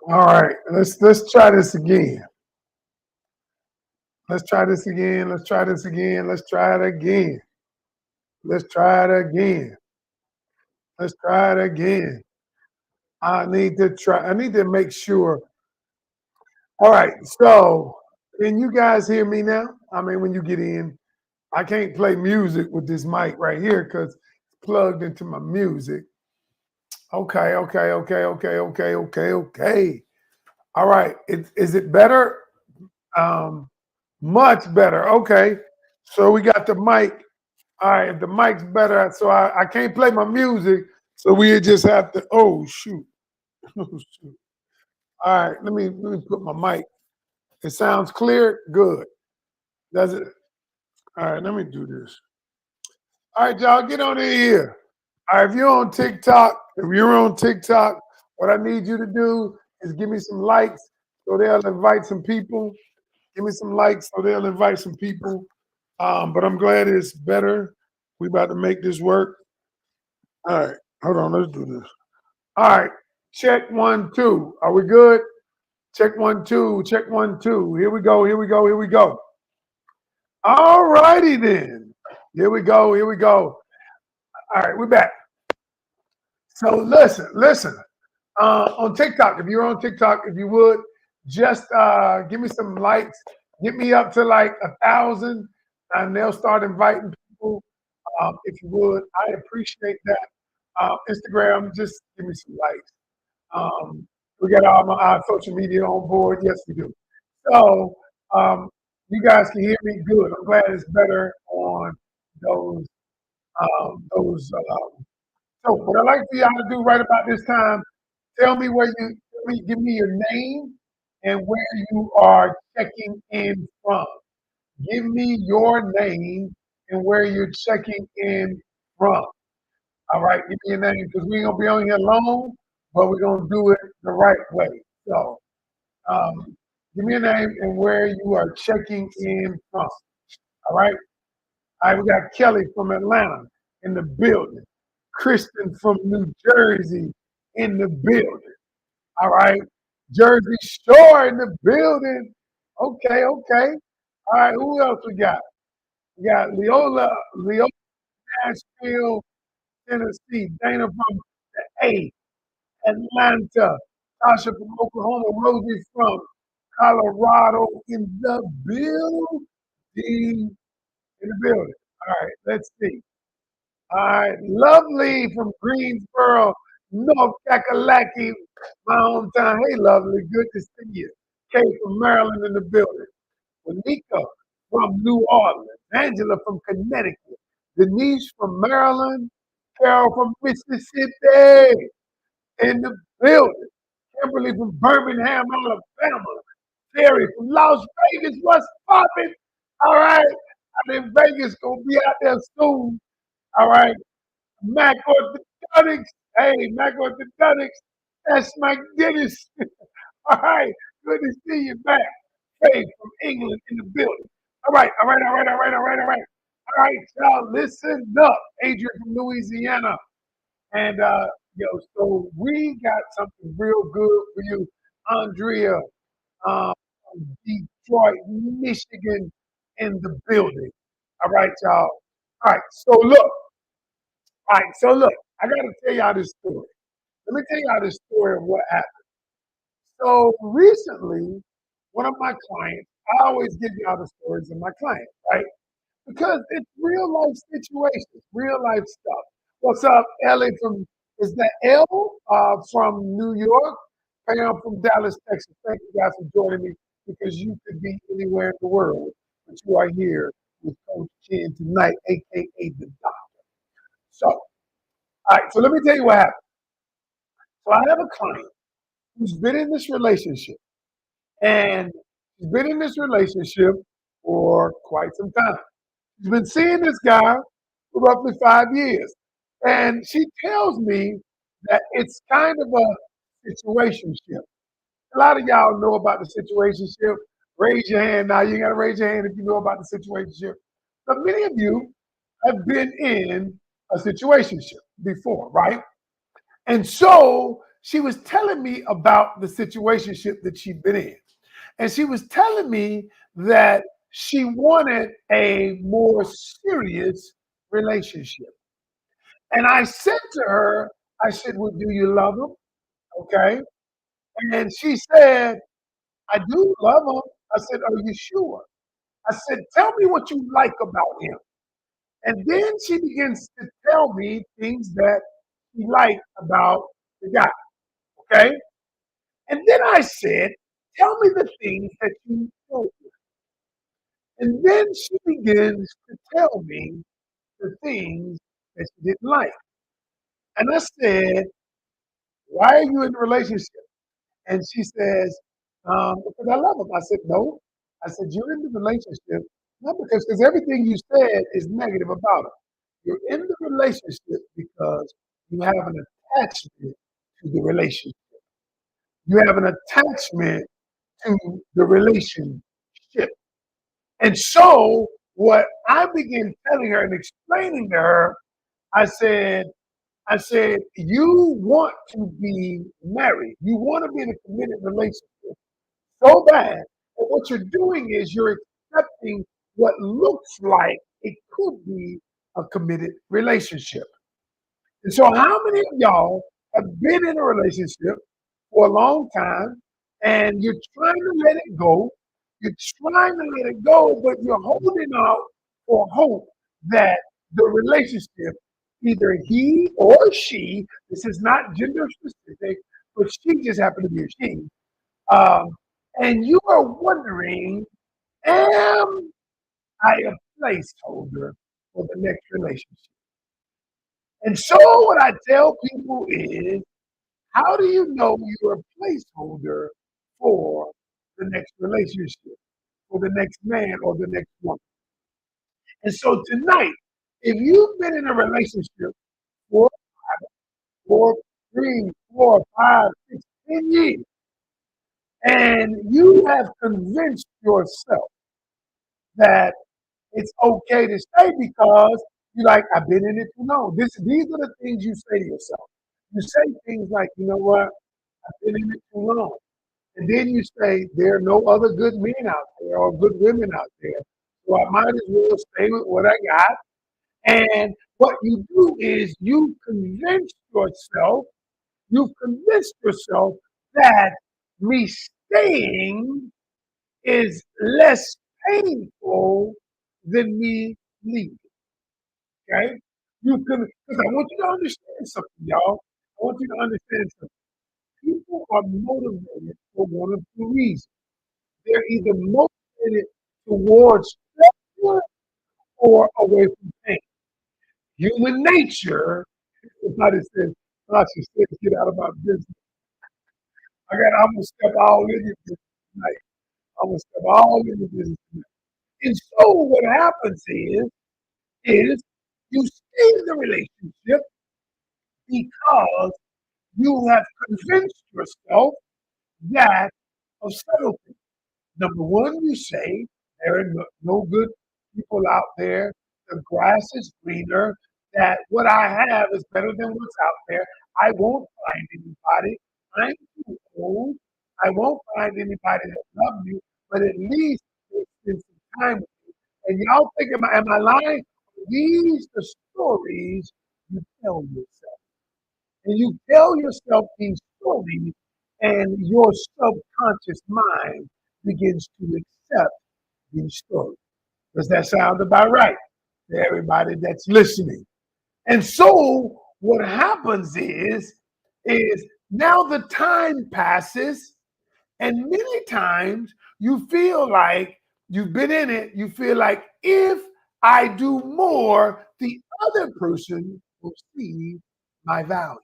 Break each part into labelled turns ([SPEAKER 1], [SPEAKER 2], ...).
[SPEAKER 1] All right, let's try this again. Let's try this again. Let's try this again. Let's try it again. Let's try it again. Let's try it again. I need to try. I need to make sure. All right. So, can you guys hear me now? I mean, when you get in, I can't play music with this mic right here because it's plugged into my music. Okay. Okay. Okay. Okay. Okay. Okay. Okay. All right. Is it better? Um, Much better. Okay. So we got the mic. All right. If the mic's better, so I can't play my music. So we just have to. Oh shoot. Oh, shoot. All right. Let me put my mic. It sounds clear. Good. Does it? All right. Let me do this. All right, y'all, get on in here. All right. If you're on TikTok, what I need you to do is give me some likes so they'll invite some people. Give me some likes so they'll invite some people. But I'm glad it's better. We about to make this work. All right, hold on. Let's do this. All right, check 1, 2. Are we good? Check 1, 2. Check 1, 2. Here we go. Here we go. Here we go. All righty then. Here we go. Here we go. All right, we're back. So listen. On TikTok, if you're on TikTok, if you would just give me some likes, get me up to like 1,000, and they'll start inviting people. If you would, I appreciate that. Instagram, just give me some likes. We got all my social media on board. Yes, we do. So you guys can hear me good. I'm glad it's better on those. Those. So what I like for y'all to do right about this time, give me your name and where you are checking in from. Give me your name and where you're checking in from. All right, give me your name because we ain't gonna be on here long, but we're gonna do it the right way. So, um, give me your name and where you are checking in from. All right. All right, we got Kelly from Atlanta in the building. Kristen from New Jersey in the building. All right. Jersey Shore in the building. Okay, okay. All right, who else we got? We got Leola, Nashville, Tennessee. Dana from the A, Atlanta. Tasha from Oklahoma. Rosie from Colorado in the building. In the building. All right, let's see. All right, Lovely from Greensboro, North Kakalaki, my hometown. Hey, Lovely, good to see you. Kay from Maryland in the building. Monica from New Orleans. Angela from Connecticut. Denise from Maryland. Carol from Mississippi in the building. Kimberly from Birmingham, Alabama. Terry from Las Vegas, what's poppin'? All right, I'm in Vegas, gonna be out there soon. All right. Mac Orthodontics. Hey, Mac Orthodontics. That's my Guinness. All right. Good to see you back. Faith from England in the building. All right. All right. All right. All right. All right. All right. All right, y'all. Listen up. Adrian from Louisiana. And, so we got something real good for you. Andrea from Detroit, Michigan in the building. All right, y'all. All right. All right, so look, I got to tell y'all this story. Let me tell y'all this story of what happened. So recently, one of my clients, I always give y'all the stories of my clients, right? Because it's real life situations, real life stuff. What's up, Ellie from, is that L from New York? Pam from Dallas, Texas. Thank you guys for joining me because you could be anywhere in the world, but you are here with Coach Ken tonight, aka the Doctor. So, all right, so let me tell you what happened. So I have a client who's been in this relationship, and she's been in this relationship for quite some time. She's been seeing this guy for roughly 5 years. And she tells me that it's kind of a situationship. A lot of y'all know about the situationship. Raise your hand now. You got to raise your hand if you know about the situationship. But many of you have been in a situationship before, right? And so she was telling me about the situationship that she'd been in. And she was telling me that she wanted a more serious relationship. And I said to her, I said, well, do you love him? Okay. And she said, I do love him. I said, are you sure? I said, tell me what you like about him. And then she begins to tell me things that she liked about the guy. Okay. And then I said, tell me the things that you told me. And then she begins to tell me the things that she didn't like. And I said, why are you in a relationship? And she says, because I love him. I said, no. I said, you're in the relationship, not because everything you said is negative about him. You're in the relationship because you have an attachment to the relationship. You have an attachment to the relationship. And so what I began telling her and explaining to her, I said, you want to be married. You want to be in a committed relationship so bad. And what you're doing is you're accepting what looks like it could be a committed relationship. And so, how many of y'all have been in a relationship for a long time and you're trying to let it go? You're trying to let it go, but you're holding out for hope that the relationship, either he or she, this is not gender specific, but she just happened to be a she, um, and you are wondering, am I a placeholder for the next relationship? And so, what I tell people is, how do you know you're a placeholder for the next relationship, for the next man or the next woman? And so, tonight, if you've been in a relationship for 3, 4, 5, 6, 10 years, and you have convinced yourself that it's okay to stay because you're like, I've been in it too long. These are the things you say to yourself. You say things like, you know what, I've been in it too long. And then you say, there are no other good men out there or good women out there. So I might as well stay with what I got. And what you do is you've convinced yourself that me staying is less painful than me leaving. Okay? You can, because I want you to understand something, y'all. I want you to understand something. People are motivated for one of two reasons. They're either motivated towards pleasure or away from pain. Human nature, somebody says, Sasha said, get out of my business. I'm gonna step all in your business tonight. I'm gonna step all in your business tonight. And so what happens is you stay in the relationship because you have convinced yourself that of several things. Number one, you say there are no good people out there. The grass is greener. That what I have is better than what's out there. I won't find anybody. I'm too old. I won't find anybody that loves you. But at least it's been some time with you. And y'all think, am I lying? These are the stories you tell yourself. And you tell yourself these stories, and your subconscious mind begins to accept these stories. Does that sound about right to everybody that's listening? And so what happens is now the time passes, and many times you feel like you've been in it, you feel like if I do more, the other person will see my value.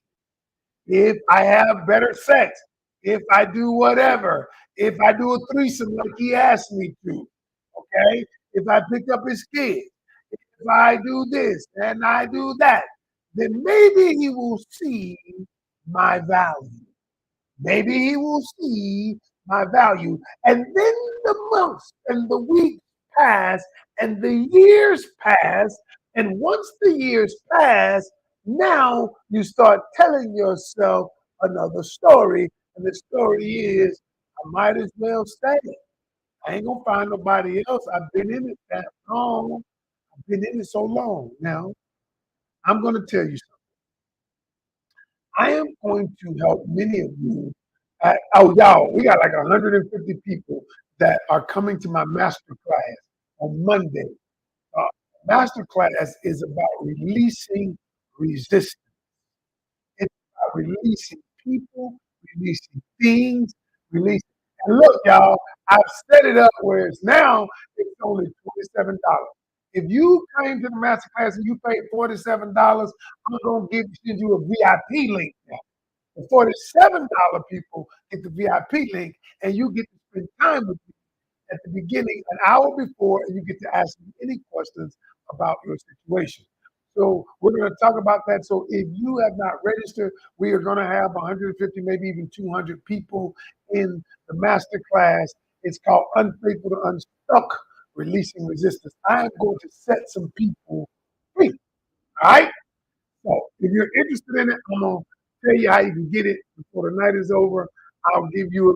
[SPEAKER 1] If I have better sex, if I do whatever, if I do a threesome like he asked me to, okay? If I pick up his kids, if I do this and I do that, then maybe he will see my value. Maybe he will see my value. And then the months and the weeks pass and the years pass. And once the years pass, now you start telling yourself another story. And the story is, I might as well stay. I ain't gonna find nobody else. I've been in it that long. I've been in it so long. Now, I'm gonna tell you something. I am going to help many of you. Oh, y'all, we got like 150 people that are coming to my master class on Monday. Uh, Master class is about releasing resistance. It's about releasing people, releasing things, releasing. And look, y'all, I've set it up where it's now it's only $27. If you came to the master class and you paid $47, I'm gonna send you a VIP link now. The $47 people get the VIP link, and you get to spend time with me at the beginning, an hour before, and you get to ask me any questions about your situation. So we're going to talk about that. So if you have not registered, we are going to have 150, maybe even 200 people in the master class. It's called Unfaithful to Unstuck, Releasing Resistance. I am going to set some people free. All right. So if you're interested in it, I'm going to tell you how you can get it before the night is over. I'll give you,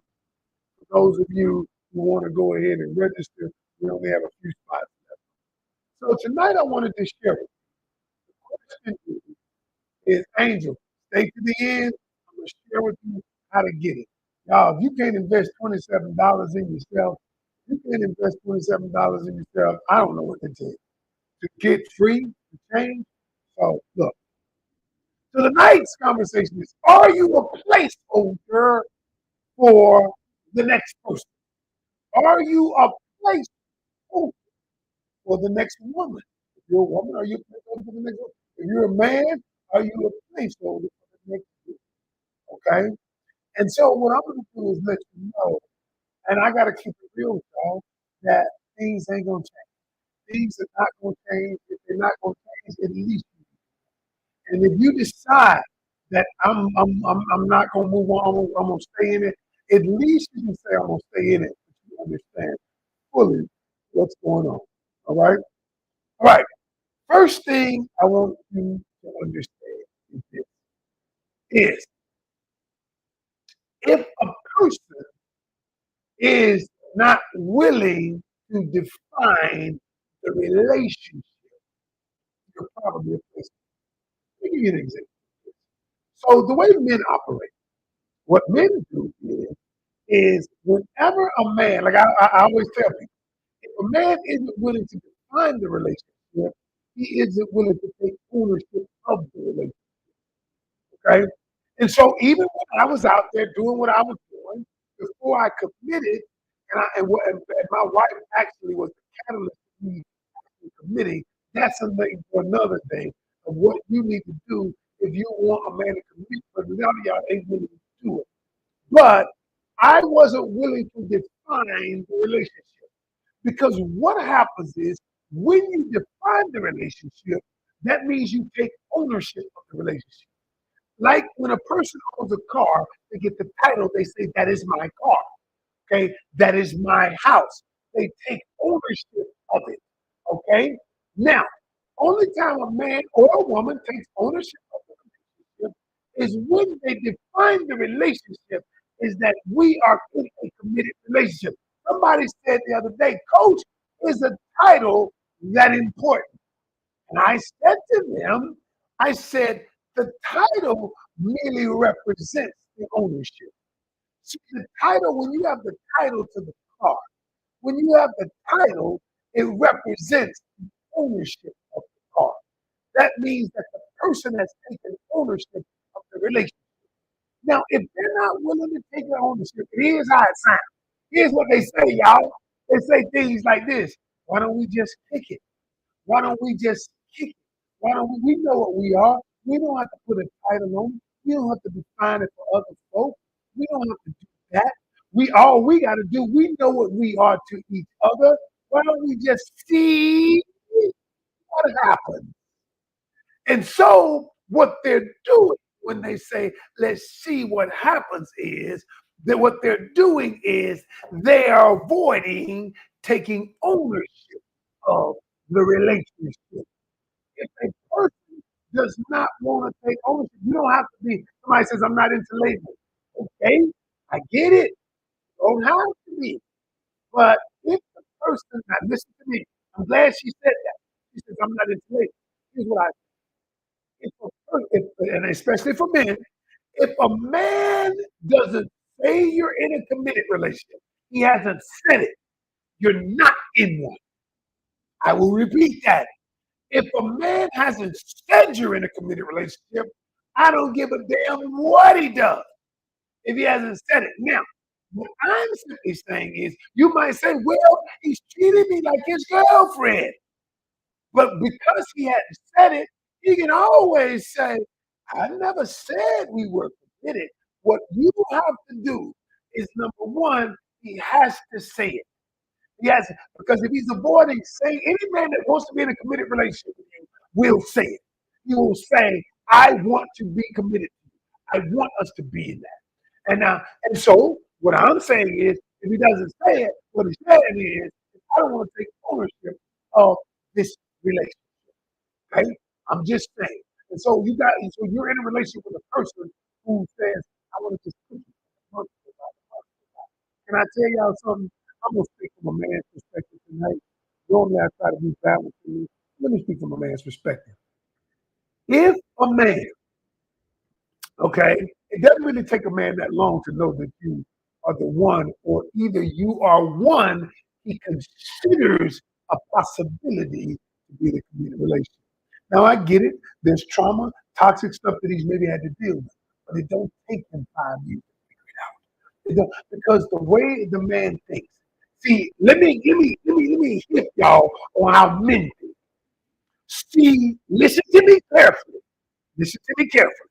[SPEAKER 1] for those of you who want to go ahead and register, we only have a few spots left. So tonight I wanted to share with you. The question is, Angel, stay to the end. I'm going to share with you how to get it. Y'all, if you can't invest $27 in yourself, you can't invest $27 in yourself. I don't know what to tell you. To get free, to change. So look. So tonight's conversation is, are you a placeholder for the next person? Are you a placeholder for the next woman? If you're a woman, are you a placeholder for the next woman? If you're a man, are you a placeholder for the next woman? Okay? And so what I'm going to do is let you know, and I got to keep it real with y'all, that things ain't going to change. Things are not going to change. If they're not going to change, at least. And if you decide that I'm not gonna move on, I'm gonna stay in it, at least you can say I'm gonna stay in it, but you understand fully what's going on. All right? All right. First thing I want you to understand is this is if a person is not willing to define the relationship, you're probably a person. Let me give you an example. So the way men operate, what men do is whenever a man, like I always tell people, if a man isn't willing to define the relationship, he isn't willing to take ownership of the relationship. Okay. And so even when I was out there doing what I was doing, before I committed, and my wife actually was the catalyst for me actually committing, that's a thing for another thing of what you need to do if you want a man to commit, but none of y'all ain't willing to do it. But I wasn't willing to define the relationship because what happens is when you define the relationship, that means you take ownership of the relationship. Like when a person owns a car, they get the title, they say, that is my car. Okay, that is my house. They take ownership of it. Okay, now, only time a man or a woman takes ownership of the relationship is when they define the relationship, is that we are in a committed relationship. Somebody said the other day, coach is a title that important. And I said to them, I said, the title merely represents the ownership. See, the title, when you have the title to the car, when you have the title, it represents the ownership of the car. That means that the person has taken ownership of the relationship. Now, if they're not willing to take the ownership, here's how it sounds. Here's what they say, y'all. They say things like this. Why don't we just kick it? Why don't we just kick it? Why don't we know what we are? We don't have to put a title on it. We don't have to define it for other folks. We don't have to do that. All we got to do, we know what we are to each other. Why don't we just see what happens? And so what they're doing when they say, let's see what happens is that what they're doing is they are avoiding taking ownership of the relationship. If a person does not want to take ownership, you don't have to be, somebody says, I'm not into labels. Okay, I get it. You don't have to be. But if the person, now listen to me, I'm glad she said that. She says, I'm not into labels. Here's what I and especially for men, if a man doesn't say you're in a committed relationship, he hasn't said it, you're not in one. I will repeat that. If a man hasn't said you're in a committed relationship, I don't give a damn what he does if he hasn't said it. Now, what I'm simply saying is, you might say, well, he's treating me like his girlfriend. But because he hadn't said it, he can always say, I never said we were committed. What you have to do is, number one, he has to say it. Yes, because if he's avoiding saying, any man that wants to be in a committed relationship with you will say it. He will say, I want to be committed to you. I want us to be in that. And so what I'm saying is, if he doesn't say it, what he's saying is, I don't want to take ownership of this relationship. Okay? I'm just saying. And so you're in a relationship with a person who says, I want to just put you. Can I tell y'all something? I'm gonna speak from a man's perspective tonight. Normally I try to be balanced to you. Let me speak from a man's perspective. If a man, okay, it doesn't really take a man that long to know that you are the one, or either you are one he considers a possibility to be in a committed relationship. Now I get it. There's trauma, toxic stuff that he's maybe had to deal with, but it don't take him 5 years to figure it out. It don't, because the way the man thinks. See, let me hit y'all on how men think. See, listen to me carefully. Listen to me carefully.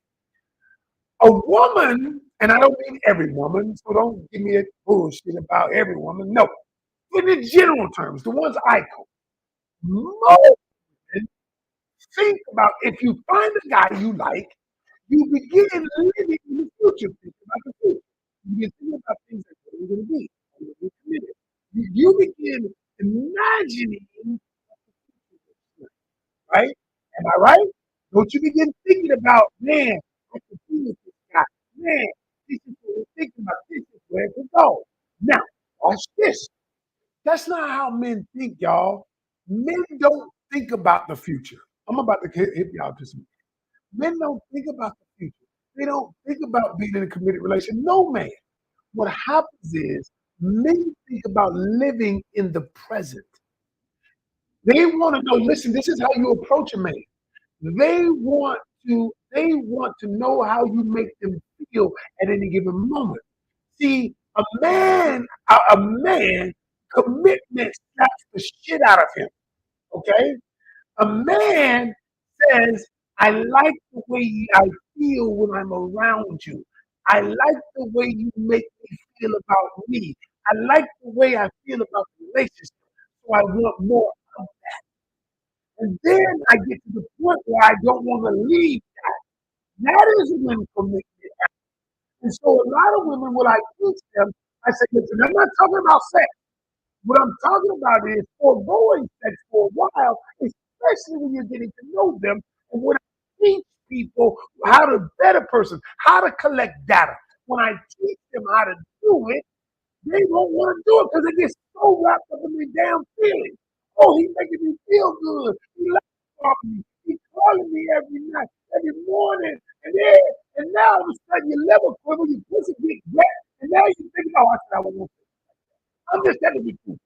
[SPEAKER 1] A woman, and I don't mean every woman, so don't give me a bullshit about every woman. No, in the general terms, the ones I call, most men think about, if you find a guy you like, you begin living in the future, thinking about the future. You begin thinking about things like what are we going to be? Are we going to be committed? You begin imagining what the future looks like, right? Am I right? Don't you begin thinking about, man, I can be with this guy. Man, this is what we're thinking about. This is where it could go. Now, watch this. That's not how men think, y'all. Men don't think about the future. I'm about to hit y'all to some. Men don't think about the future. They don't think about being in a committed relationship. No man. What happens is men think about living in the present. They want to know, listen, this is how you approach a man. They want to know how you make them feel at any given moment. See, a man, commitment slaps the shit out of him. Okay? A man says, I like the way I feel when I'm around you. I like the way you make me feel about me. I like the way I feel about the relationship. So I want more of that. And then I get to the point where I don't want to leave that. That is when commitment happens. And so a lot of women, what I teach them, I say, listen, I'm not talking about sex. What I'm talking about is foregoing sex for a while, especially when you're getting to know them. And when I teach people how to vet a person, how to collect data, when I teach them how to do it, they won't want to do it because they get so wrapped up in their damn feelings. Oh, he's making me feel good. He loves me. He's calling me every night, every morning. And now all of a sudden your liver quiver, your pussy get wet, and now you think, oh, I said I won't. I'm just telling you the truth.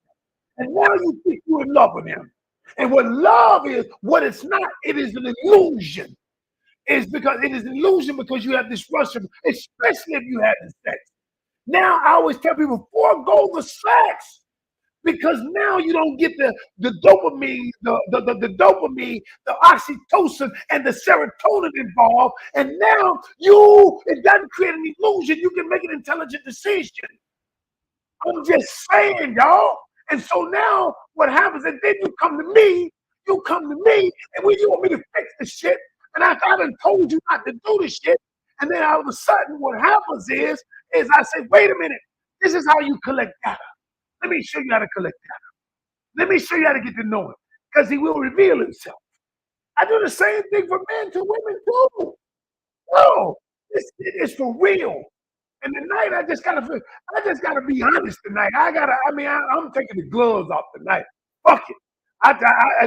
[SPEAKER 1] And now you think you're in love with him. And what love is, what it's not, it is an illusion. It's because it is an illusion because you have this rush of, especially if you have the sex. Now I always tell people, forego the sex. Because now you don't get the dopamine, the dopamine, the oxytocin, and the serotonin involved. And now it doesn't create an illusion. You can make an intelligent decision. I'm just saying, y'all. And so now what happens is then you come to me, and when you want me to fix the shit, and I haven't told you not to do the shit, and then all of a sudden what happens is is I say, wait a minute, this is how you collect data. Let me show you how to collect data. Let me show you how to get to know him. Because he will reveal himself. I do the same thing for men to women too. No, it's for real. And tonight I just gotta be honest tonight. I'm taking the gloves off tonight. Fuck it.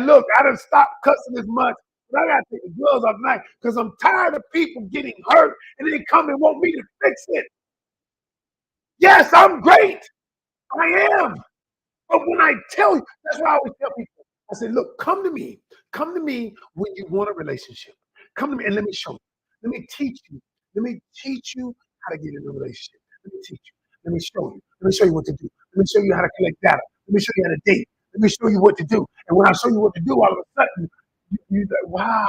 [SPEAKER 1] Look, I done stopped cussing as much, but I gotta take the gloves off tonight because I'm tired of people getting hurt and they come and want me to fix it. Yes, I'm great. I am. But when I tell you, that's why I always tell people, I say, look, come to me. Come to me when you want a relationship. Come to me and let me show you. Let me teach you. Let me teach you how to get in a relationship. Let me teach you. Let me show you. Let me show you what to do. Let me show you how to collect data. Let me show you how to date. Let me show you what to do. And when I show you what to do, all of a sudden, you're like, wow,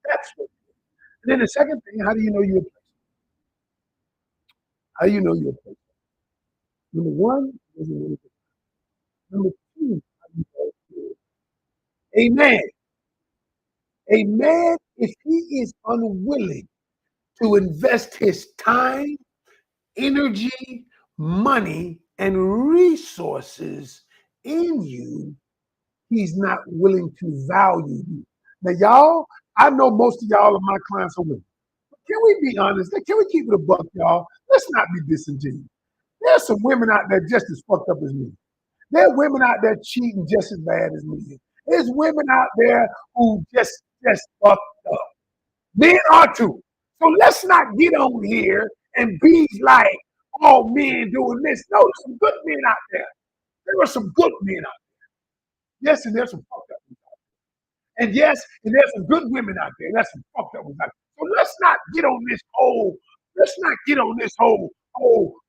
[SPEAKER 1] that's what. And then the second thing, how do you know you're a place? How do you know you're a place? Number one, number two, how do you know you're a man? A man, if he is unwilling to invest his time, energy, money, and resources in you, he's not willing to value you. Now, y'all, I know most of y'all of my clients are women. Can we be honest? Can we keep it a buck, y'all? Let's not be disingenuous. There's some women out there just as fucked up as me. There are women out there cheating just as bad as me. There's women out there who just fucked up. Men are too. So let's not get on here and be like all men doing this. No, there's some good men out there. There are some good men out there. Yes, and there's some fucked up men out there. And yes, and there's some good women out there. And there's some fucked up ones out there. So let's not get on this whole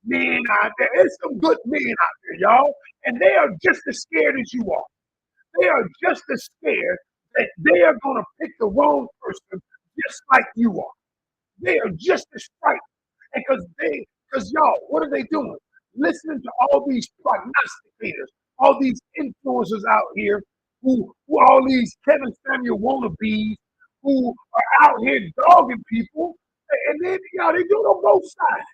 [SPEAKER 1] men out there. There's some good men out there, y'all. And they are just as scared as you are. They are just as scared that they are going to pick the wrong person just like you are. They are just as frightened. And because y'all, what are they doing? Listening to all these prognosticators, all these influencers out here who all these Kevin Samuel wannabes who are out here dogging people. And then, they do it on both sides.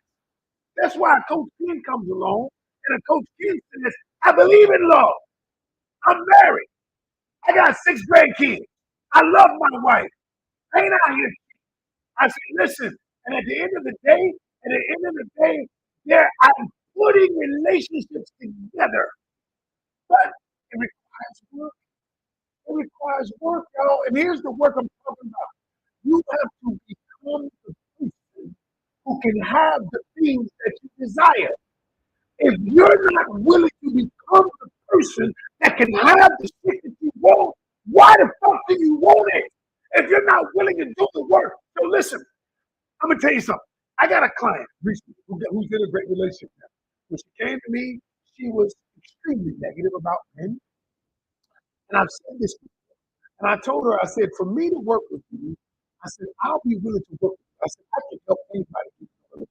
[SPEAKER 1] That's why Coach Ken comes along and Coach Ken says, I believe in love. I'm married. I got 6 grandkids. I love my wife. I ain't out here. I said, listen, and at the end of the day, I'm putting relationships together. But it requires work. It requires work, y'all. And here's the work I'm talking about. You have to become the person who can have the things that you desire. If you're not willing to become the person that can have the shit that you want, why the fuck do you want it? If you're not willing to do the work. So listen, I'm gonna tell you something. I got a client recently who's in a great relationship now. When she came to me, she was extremely negative about men. And I've said this, and I told her, I said, for me to work with you, I said, I'll be willing to work with you. I said, I can help anybody do it.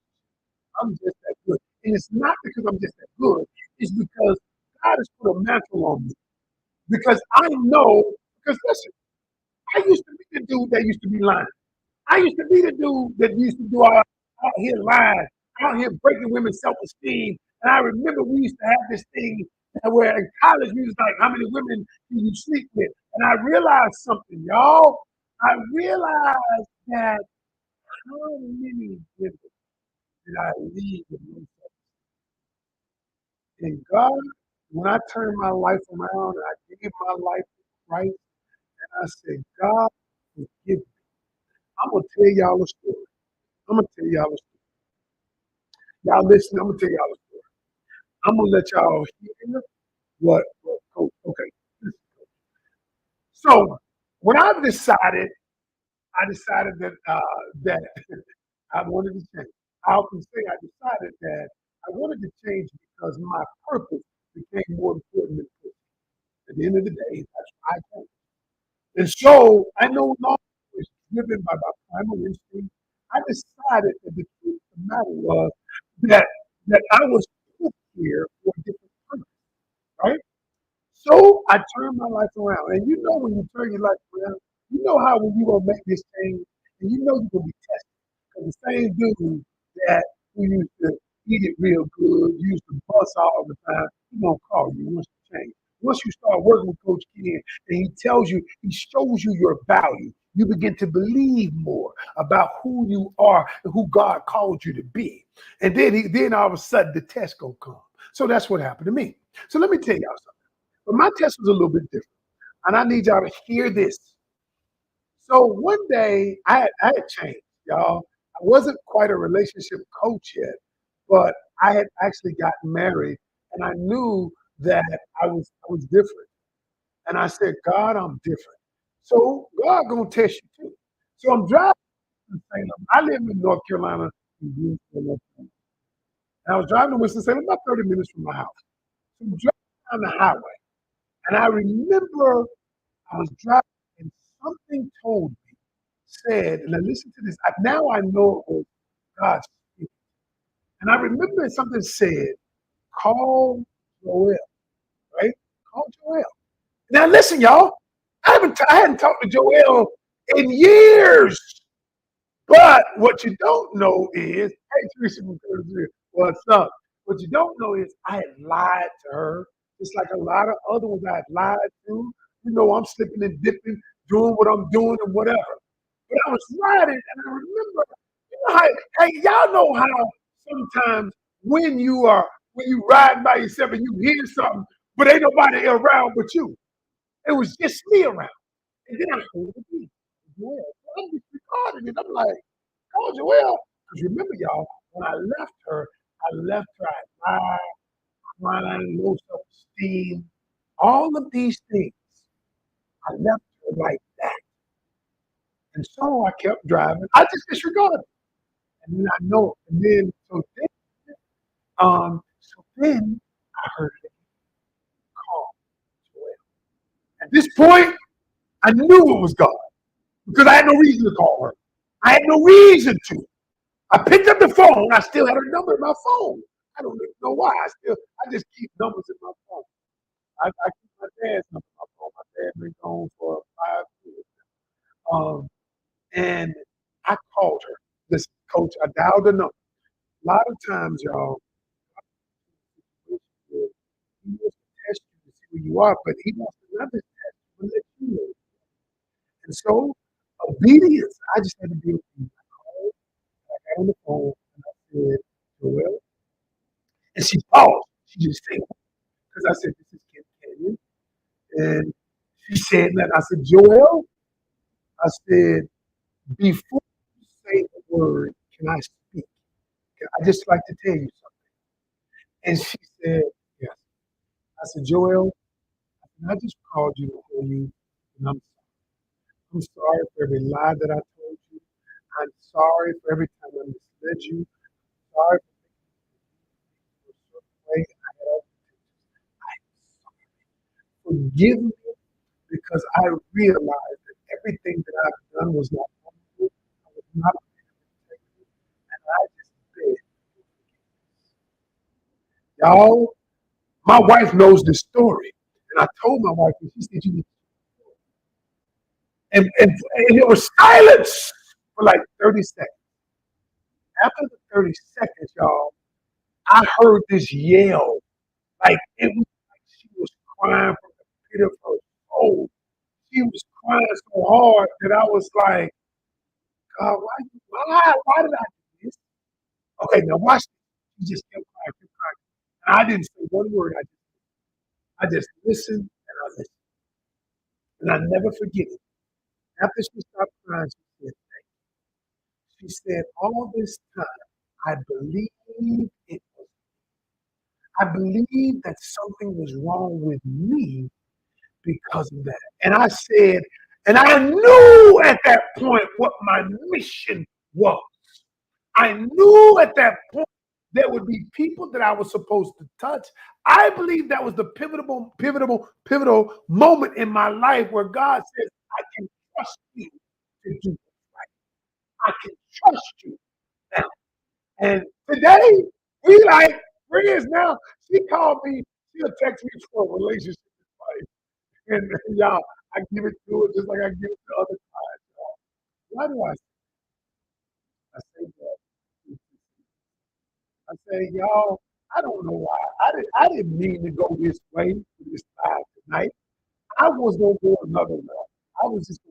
[SPEAKER 1] I'm just that good. And it's not because I'm just that good, it's because God has put a mantle on me. Because I know, because listen, I used to be the dude that used to be lying. I used to be the dude that used to do out here lying, out here breaking women's self-esteem. And I remember we used to have this thing where in college we was like, how many women do you sleep with? And I realized something, y'all. I realized that how many women did I leave with myself? And God, when I turned my life around and I gave my life to Christ, and I said, God, forgive me. I'm gonna tell y'all a story. I'm gonna tell y'all a story. Y'all listen, I'm gonna tell y'all a story. I'm gonna let y'all hear what Coach. Okay. So when I decided that I wanted to change. I often say I decided that I wanted to change because my purpose became more important than purpose. At the end of the day, that's why I changed. And so I no longer was driven by my primal instinct. I decided that the truth of the matter was that I was put here for a different purpose, right? So I turned my life around. And you know when you turn your life around, you know how when you're gonna make this change and you know you're gonna be tested. the same dude that who used to eat it real good, used to bust all the time, he gonna call you once you change. Once you start working with Coach Ken and he tells you, he shows you your value, you begin to believe more about who you are and who God called you to be. And then all of a sudden the test gonna come. So that's what happened to me. So let me tell y'all something. But my test was a little bit different. And I need y'all to hear this. So one day I had changed, y'all. I wasn't quite a relationship coach yet, but I had actually gotten married and I knew that I was different. And I said, God, I'm different. So God gonna test you too. So I'm driving to Salem. I live in North Carolina, in Greensboro, North Carolina. And I was driving to Winston-Salem about 30 minutes from my house. So I'm driving down the highway. And I remember I was driving and something told me, said, and I listened to this. Now I know it was God speaking. And I remember something said, call Joel, right? Call Joel. Now listen, y'all. I hadn't talked to Joel in years. But what you don't know is, hey, Teresa, what's up? What you don't know is I had lied to her, just like a lot of other ones I had lied to. You know, I'm slipping and dipping, doing what I'm doing and whatever. But I was riding, and I remember, you know how, hey, y'all know how sometimes when you ride by yourself and you hear something, but ain't nobody around but you. It was just me around. And then I heard it again. Joel. So I'm disregarding it. I'm like, oh, Joel. Because remember, y'all, when I left her at lied, crying, low self esteem, all of these things. I left her like that. And so I kept driving. I just disregarded it. And then I know, and then, so then I heard it call Joel. At this point, I knew it was God because I had no reason to call her. I had no reason to. I picked up the phone. I still had her number in my phone. I don't even know why. I just keep numbers in my phone. I keep my dad's number in my phone. My dad been gone for 5 years. And I called her. Listen, coach, I dialed the number. A lot of times, y'all, he wants to test you to see who you are, but he wants to not just test you, but let you know. And so, obedience, I just had to be obedient. I called, I got on the phone, and I said, Joel, and she paused. She just said, because I said, this is Ken Canion. And she said that. I said, Joel, I said, before you say the word, can I speak? I just like to tell you something. And she said, yes. I said, Joel, I just called you to tell you, and I'm sorry for every lie that I told you. I'm sorry for every time I misled you. I'm sorry for making you feel a certain way. I had other intentions. Forgive me because I realized that everything that I've done was not wrong. I was not a man of integrity, and I just begged for forgiveness. Y'all, my wife knows this story, and I told my wife, and she said, "You need to." And there was silence for like 30 seconds. After the 30 seconds, y'all, I heard this yell, like it was like she was crying from the pit of her soul. She was crying so hard that I was like, God, why did I do this? Okay, now watch this. She just kept crying, kept crying. And I didn't say one word. I just listened and I listened. And I never forget it. After she stopped crying, she said, all this time, I believed it was, I believed that something was wrong with me because of that. And I said, and I knew at that point what my mission was. I knew at that point there would be people that I was supposed to touch. I believe that was the pivotal moment in my life where God says, I can trust you to do it right. I can trust you now. And today, we like friends now. She called me, she'll text me for a relationship advice. And y'all, I give it to her just like I give it to other guys. Y'all. Why do I? I say that. I say, y'all, I don't know why. I didn't mean to go this way for this live tonight. I was gonna go another way. I was just,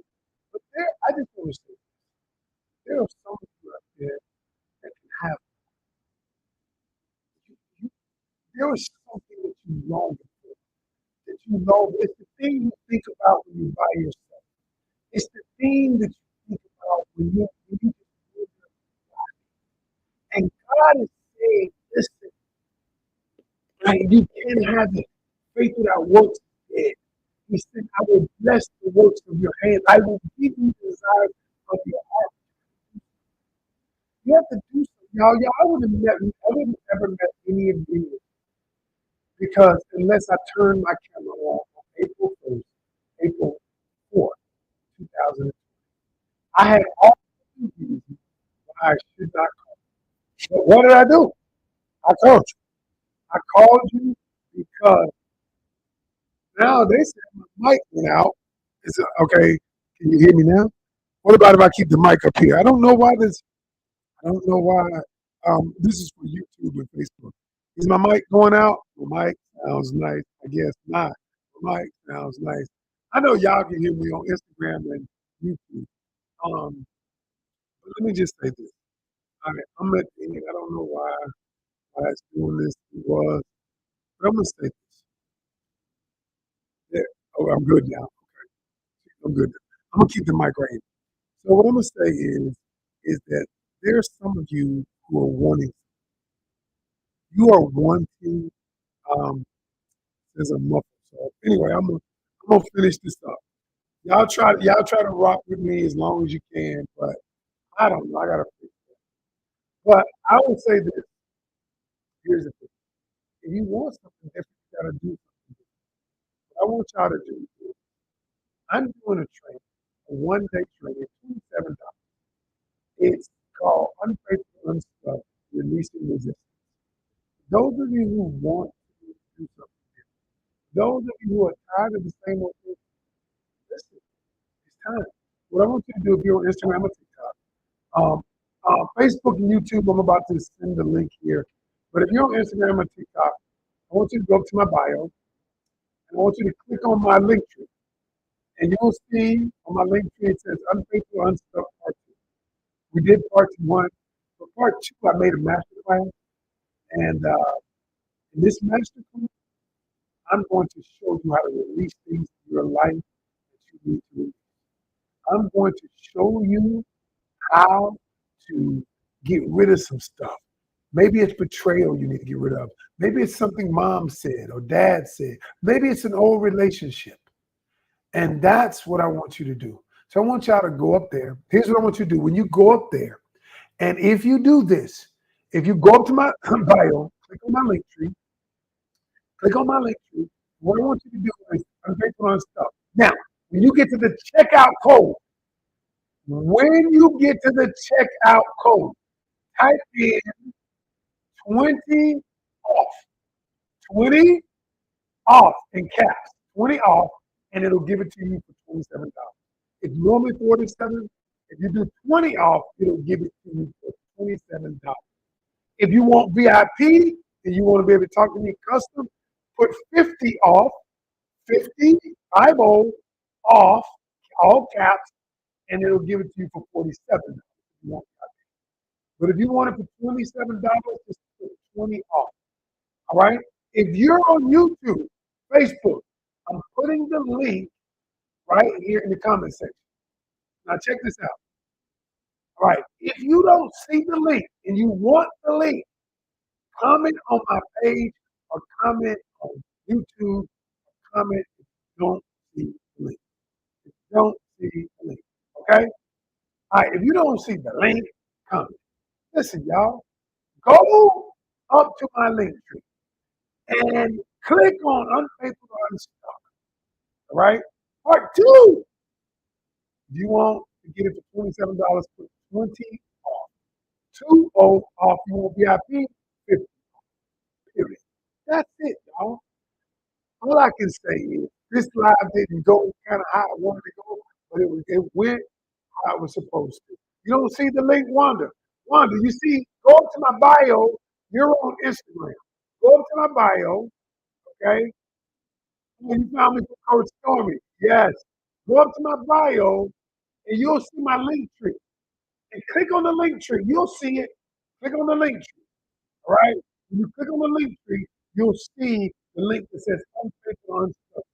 [SPEAKER 1] but there. I just want to say, there are some people out there that can have. You, there is something that you long for. That you know, it's the thing you think about when you buy yourself. It's the thing that you think about when you just live your life. And God is saying, listen, like you can't have it. Faith without works is dead. He said, I will bless the works of your hands. I will give you the desires of your heart. You have to do something. Y'all, I wouldn't ever met any of you because unless I turned my camera on April 1st, April 4th, 2000, I had all the reasons why I should not call. But what did I do? I called you. I called you because now they said my mic went out. Is it okay? Can you hear me now? What about if I keep the mic up here? I don't know why this. I don't know why. This is for YouTube and Facebook. Is my mic going out? My mic sounds nice. I guess not. My mic sounds nice. I know y'all can hear me on Instagram and YouTube. But let me just say this. All right, I'm at the end. I don't know why it's doing this. It was, but I'm gonna say this. Yeah. Oh, I'm good now. I'm good. I'm gonna keep the mic right here. So what I'm gonna say is that there's some of you who are wanting. You are wanting. Um, there's a muffle. So anyway, I'm gonna finish this up. Y'all try to rock with me as long as you can, but I don't know. I gotta fix it. But I will say this. Here's the thing. If you want something different, you gotta do something. What I want y'all to do is I'm doing a training, a one-day training, $27. It's called Unfaithful Unstuck, Releasing Resistance. Those of you who want to do something, those of you who are tired of the same old thing, listen, it's time. What I want you to do if you're on Instagram or TikTok, Facebook and YouTube, I'm about to send the link here. But if you're on Instagram or TikTok, I want you to go to my bio and I want you to click on my link tree. And you'll see on my link tree it says Unfaithful Unstuck Part 2. We did Part 1. For Part 2, I made a master class. And in this master class, I'm going to show you how to release things in your life that you need to release. I'm going to show you how to get rid of some stuff. Maybe it's betrayal you need to get rid of. Maybe it's something mom said or dad said. Maybe it's an old relationship. And that's what I want you to do. So I want y'all to go up there. Here's what I want you to do. When you go up there, and if you do this, if you go up to my bio, click on my link tree, click on my link tree. What I want you to do is unfaithful on stuff. Now, when you get to the checkout code, when you get to the checkout code, type in 20 off, 20 off in caps, 20 off, and it'll give it to you for $27. It's normally 47. If you do 20 off, it'll give it to you for $27. If you want VIP and you want to be able to talk to me custom, put 50 off, 50, 50 off, all caps, and it'll give it to you for $47. But if you want it for $27, just put 20 off. All right? If you're on YouTube, Facebook, I'm putting the link right here in the comment section. Now check this out. All right. If you don't see the link and you want the link, comment on my page or comment on YouTube. Comment if you don't see the link. If you don't see the link. Okay? All right. If you don't see the link, comment. Listen, y'all. Go up to my link tree and click on Unfaithful Unstuck. All right? Part 2. If you want to get it for $27, put 20 off. 20 off. You want VIP, 50. Period. That's it, y'all. All I can say is this live didn't go kind of how I wanted to go, but it went how it was supposed to. You don't see the link, Wanda. Wanda, you see, go up to my bio. You're on Instagram. Go up to my bio, okay? And you found me for Coach Stormy. Yes. Go up to my bio and you'll see my link tree. And click on the link tree. You'll see it. Click on the link tree. All right. When you click on the link tree, you'll see the link that says unfit or unstuck.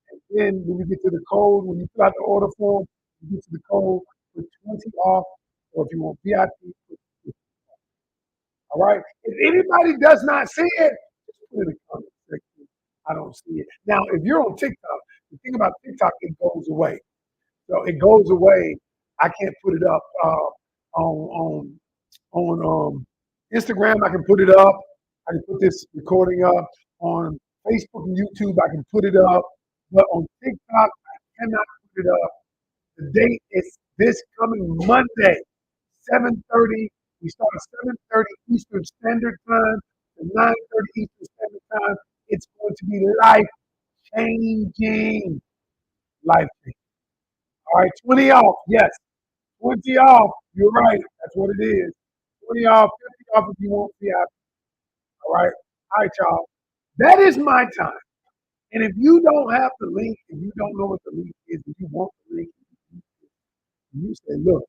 [SPEAKER 1] And then when you get to the code, when you fill out the order form, you get to the code for 20 off, or if you want VIP, all right. If anybody does not see it, just put it in the comment section. I don't see it. Now, if you're on TikTok, the thing about TikTok, it goes away. So it goes away. I can't put it up on Instagram. I can put it up. I can put this recording up on Facebook and YouTube. I can put it up, but on TikTok, I cannot put it up. The date is this coming Monday, 7:30. We start at 7:30 Eastern Standard Time to 9:30 Eastern Standard Time. It's going to be life changing. Life changing. All right, 20 off. Yes, 20 off. You're right. That's what it is. 20 off, 50 off if you want VIP. All right. All right, y'all. That is my time. And if you don't have the link, and you don't know what the link is, and you want the link, and you say, look,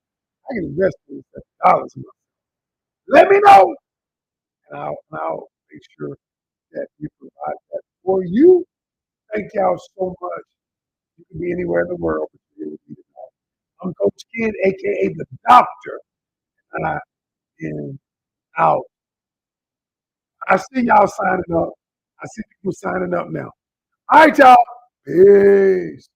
[SPEAKER 1] I can invest $27 a month. Let me know, and I'll make sure that you provide that for you. Thank y'all so much. You can be anywhere in the world, but you're here with me tonight. I'm Coach Ken, aka the Doctor, and I am out. I see y'all signing up. I see people signing up now. All right, y'all. Peace.